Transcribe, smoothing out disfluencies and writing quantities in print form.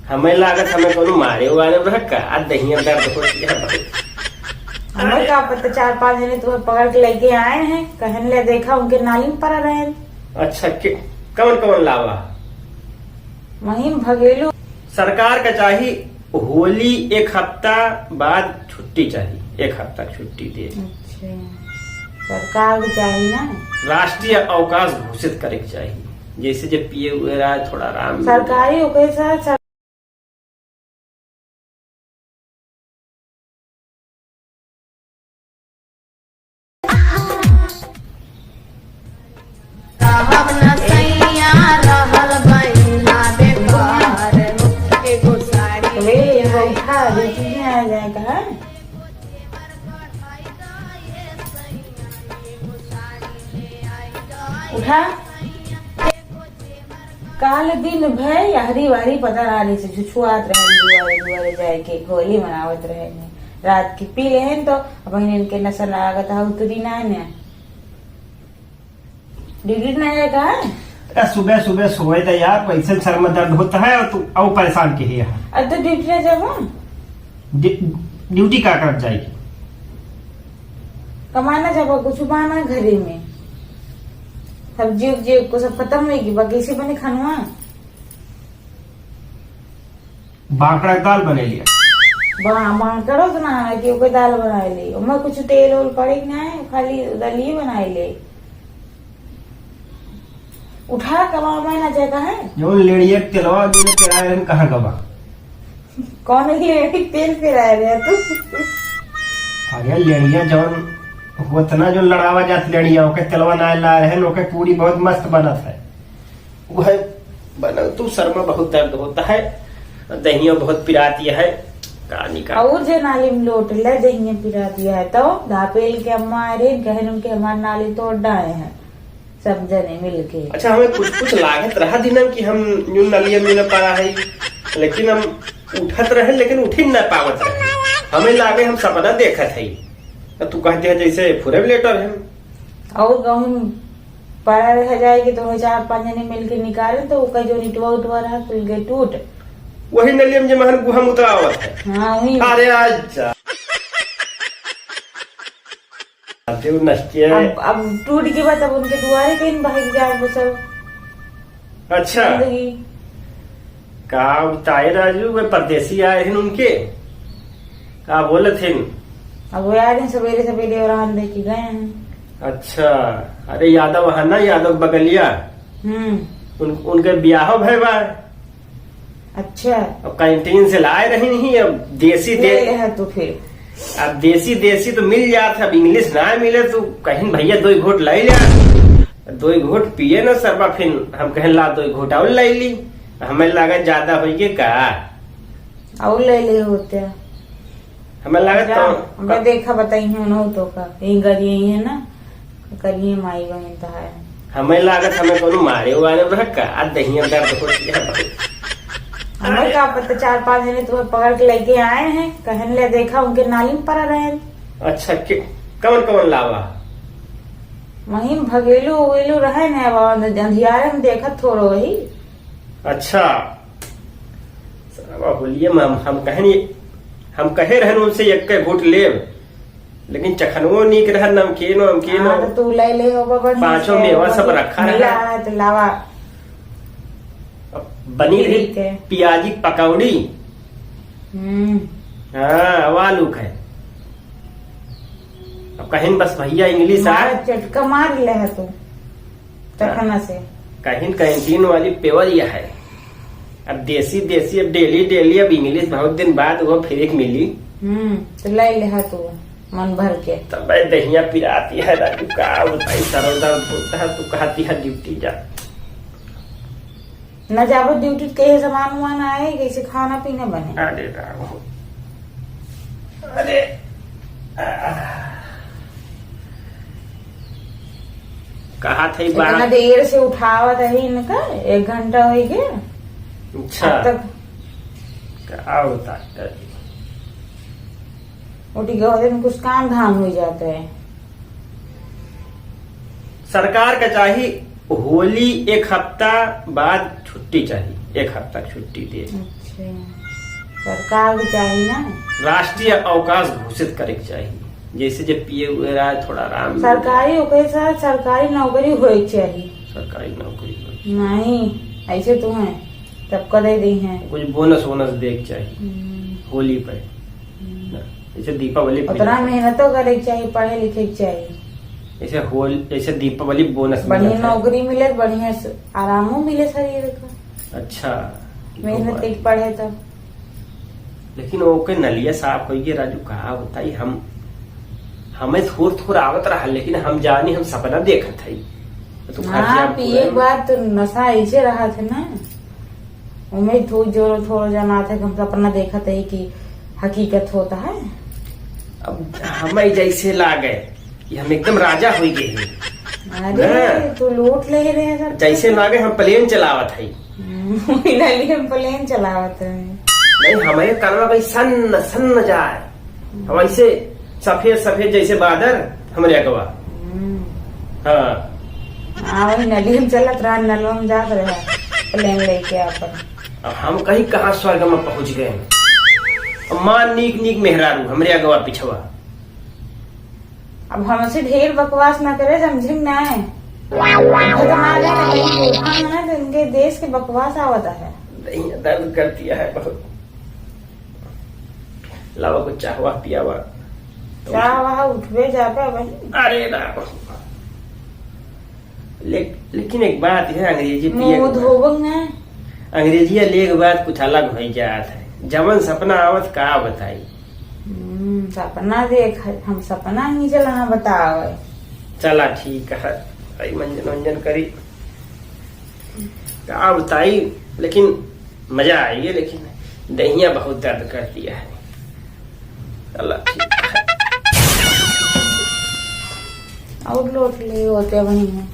हमें लागत हमें कोनो मारे वाले रखा आज दहिया दर्द होती है बहुत। हमें क्या पता 4-5 जने तुम्हें पकड़ के लेके आए हैं, कहने ले देखा उनके नाली में पड़ा रहे। अच्छा कौन कौन लावा? वहीं भगेलू। सरकार का चाहिए होली 1 हफ्ता बाद छुट्टी चाहिए, 1 हफ्ता छुट्टी दे। अच्छा सरकार को चाहिए ना, राष्ट्रीय अवकाश घोषित करे के चाहिए, जैसे जब पिए हुए रहा थोड़ा आराम। सरकारी हो गए सर। आ जाएगा उठा काल दिन भय हरी वारी पता रानी से छुछुआत रहे दुआरे दुआरे जाए के होली मनावत रहे रात की पी ले तो अब इनके नशा लागत है उतरी ना ड्यूटी ना जाएगा। सुबह सुबह सोए तो यार पैसे सर में दर्द होता है और तू और परेशान के है। अब तो ड्यूटी ना जाओ, ड्यूटी क्या कर जाएगी? कमाना जाओ कुछ बाना घरे में सब्जी उब्जी को सब खत्म होगी बाकी इसी बने खानुआ बाकड़ा दाल बने लिया करो तो ना कि कोई दाल बना ले उमें कुछ तेल उल पड़े ना है खाली दलिए बनाए ले उठा कमा में ना जगह है जो लेड़िया तेलवा जो किराए कहाँ गवा कौन लेडी तेल पिराए रहे तू? अरे लेड़िया जौन उतना जो लड़ावा जात लेड़िया ओके तेलवा ना ला रहे ओके पूरी बहुत मस्त बनत है वह बना तू सर में बहुत दर्द होता है, दहिया बहुत पिराती है कहानी का और जो नाली में लोट ले दहिया पिरा दिया है तो धापेल के अम्मा अरे कहन उनके हमारे नाली तोड़ डाले हैं सब जने मिलके। अच्छा हमें कुछ लागत रहा दिनम कि हम यूं नलिया में न पारा है, लेकिन हम उठत रहे लेकिन उठ ही न पावत रहे। हमें लागे हम सपना देखत है तो तू कहते है जैसे फुरेबलेटर है और गाँव पड़ा रह जाएगी तो 4-5 जने मिलके निकाले तो उसका जो निटवा उठवा रहा खुल गए टूट वही नलिया में जमा गुहा उतरावत है। हाँ वही अरे अच्छा अब टूट के बाद अब उनके दुआरे कहीं भाग जाए वो सब। अच्छा का बताए राजू वे परदेसी आए हैं उनके का बोले थे अब वो यार सवेरे सवेरे और दे के गए हैं। अच्छा अरे यादव है ना यादव बगलिया उनके ब्याह भय बा। अच्छा अब कैंटीन से लाए रही नहीं अब देसी दे है तो फिर अब देसी तो मिल जात अब इंग्लिश ना मिले तो कहीं भैया 2 घोट ले लिया 2 घोट पिए ना सरबा फिर हम कहें ला 2 घोट और ले ली हमें लगा ज्यादा हो गए का और ले ले होते हमें लगा तो हमें देखा बताई है न तो का यही गरिए है ना करिए माई बहन तो है हमें लागत हमें कोनो मारे वाले रखा आज दहिया दर्द होती है बहुत। हमें क्या पता 4-5 जने तुम्हें पकड़ के लेके आए हैं, कहने ले देखा उनके नाली में पड़ा रहे। अच्छा कौन कौन लावा? वहीं भगेलू उगेलू रहे न अंधियारे में देखा थोड़ो वही। अच्छा होलिये में हम कहे रहन उनसे 1 घूट ले लेकिन चखनवो नीक रह नमकीनो तो तू ले हो 5 मेवा सब रखा रहा तो लावा बनी रही प्याजी पकौड़ी। हाँ आलू है अब कहीं बस भैया इंग्लिश चटका मार ले है तू चखना से कहीं कैंटीन वाली पेवर यह है अब देसी अब डेली अब इंग्लिश बहुत दिन बाद वो फिर एक मिली तो ले ले तू मन भर के तब दहिया पिराती है राजू का बताई सर दर्द होता है तू कहती है ड्यूटी जा न जाबो ड्यूटी के सामान वामान आए कैसे खाना पीना बने। अरे राम अरे कहा थे इतना देर से उठावत है इनका 1 घंटा हो गया। अच्छा तक क्या होता है उठी गए कुछ काम धाम हो जाता है। सरकार का चाहिए होली 1 हफ्ता बाद छुट्टी चाहिए 1 हफ्ता छुट्टी दे। अच्छा, सरकार को चाहिए ना राष्ट्रीय अवकाश घोषित करे के चाहिए, जैसे जब पिए हुए रहा थोड़ा आराम। सरकारी ओके साथ सरकारी नौकरी होनी चाहिए। सरकारी नौकरी नहीं ऐसे तो है तब करे दी है कुछ बोनस वोनस दे के चाहिए होली पे, जैसे दीपावली पे उतना मेहनतों करे के चाहिए, पढ़े लिखे के चाहिए। जैसे दीपावली बोनस बढ़िया नौकरी मिले, बढ़िया आरामो मिले शरीर का। अच्छा मेहनत के पढ़े तो। लेकिन ओके नलिया साफ हो गया राजू, कहा होता ही हमें थोड़ा आवत रहा, लेकिन हम जानी हम सपना देखत है तो हाँ पिए बात तो नशा ऐसे रहा थे ना, उम्मीद थोड़ा जाना था कि हम सपना देखा था कि हकीकत होता है। अब हमें जैसे लागे कि हम एकदम राजा हो गए। अरे तू लूट ले रहे हैं सब। जैसे लागे हम प्लेन चलावत है। हम प्लेन चलावत है। नहीं हमारे कलवा भाई सन सन जाए, हम ऐसे सफेद सफेद जैसे बादल हमारे अगवा। हाँ वही नली में चलत रहा, नलवा में जात रहा प्लेन लेके अपन। अब हम कहीं कहाँ स्वर्ग में पहुंच गए। मां नीक नीक मेहरारू हमरे अगवा पिछवा। अब हमसे ढेर बकवास ना करे, समझे ना है तो इनके देश के बकवास आवता है। नहीं दर्द करती है बहुत। लावा को चाहवा पियावा चाह वहा उठवे जापे बनी। अरे ना लेकिन एक बात है अंग्रेजी मुंह धोबंग ना, अंग्रेजी ले के बाद कुछ अलग हो जात है। जवन सपना आवत का बताई। सपना देख, हम सपना नहीं चलाना बताओ। चला ठीक है, मंजन वंजन करी का बताई, लेकिन मजा आई है। लेकिन दहिया बहुत दर्द कर दिया है। चला ठीक है। और लोट ले होते वही है।